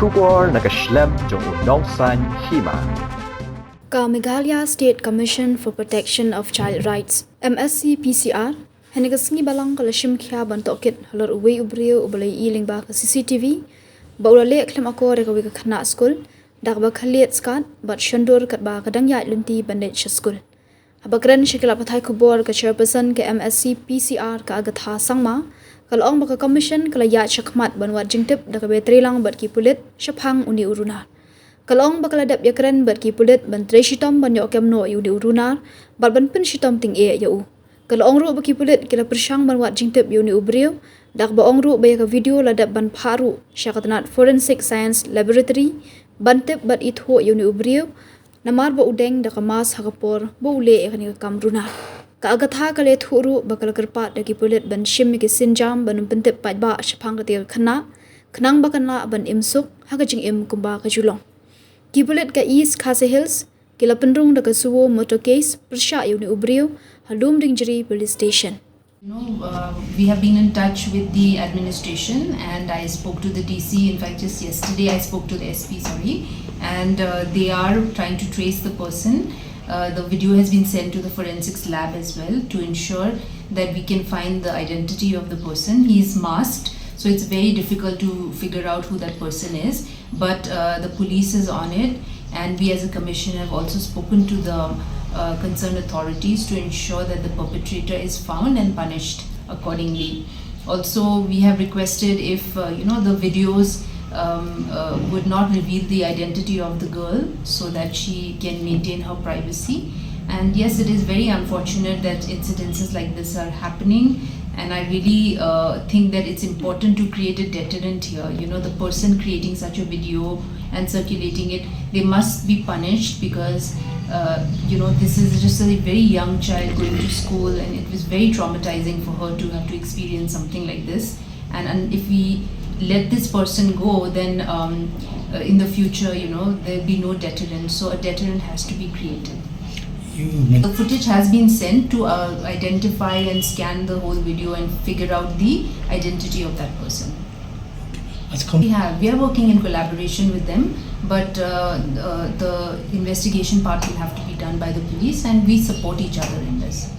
Shubor Nakashlem Jong Nongsan Hima. Meghalaya State Commission for Protection of Child Rights Mscpcr Hanigasngi balang kalashim kya bantokit halor uwe ubrio ubalay iling ba ka CCTV baulale klem ako rekawi ka Khynnah school dakba Khyllied Skad bat shandur kat ba kadang ya lunti bandit school abagran shikila pathay kubor ka chairperson ke Mscpcr ka agatha sangma kalong baka commission kala ya chakmat banwat jingtip dakabe Ïatreilang bat ki Pulit shaphang uni Runar kalong bakala dap yakren bat ki Pulit ban tre shitom ban yo kemno yu di Runar bat ban pin shitom ting e yu kalong ru baki Pulit kila persyang ban wat jingtip yu ni ubrio dak ba ong ru ba ka video ladap ban pharu syakatanat forensic science laboratory ban tip bat itho yu ni ubrio namar ba udeng dak mas hakapor bo ule ekani ka kam Runar ka agatha kale thuru bakal kerpat daki Pulit ban shim ki sinjam ban pentip pat ba shaphang ka tir Khynnah khnang bakana ban imsuk hakajing im kumba ka julong ki Pulit ka East Khase Hills kila penrung da kasuwo motor case persya yu ni ubrio halum ringjeri police station. We have been in touch with the administration and I spoke to the DC. In fact, just yesterday I spoke to the SP, and they are trying to trace the person. The video has been sent to the forensics lab as well to ensure that we can find the identity of the person. He is masked, so it's very difficult to figure out who that person is, but the police is on it, and we as a commission have also spoken to the concerned authorities to ensure that the perpetrator is found and punished accordingly. Also, we have requested if the videos would not reveal the identity of the girl so that she can maintain her privacy. And yes, it is very unfortunate that incidences like this are happening, and I really think that it's important to create a deterrent here. The person creating such a video and circulating it, they must be punished because this is just a very young child going to school, and it was very traumatizing for her to have to experience something like this. And if we let this person go, then in the future, there'll be no deterrent. So a deterrent has to be created. The footage has been sent to identify and scan the whole video and figure out the identity of that person. We are working in collaboration with them, but the investigation part will have to be done by the police, and we support each other in this.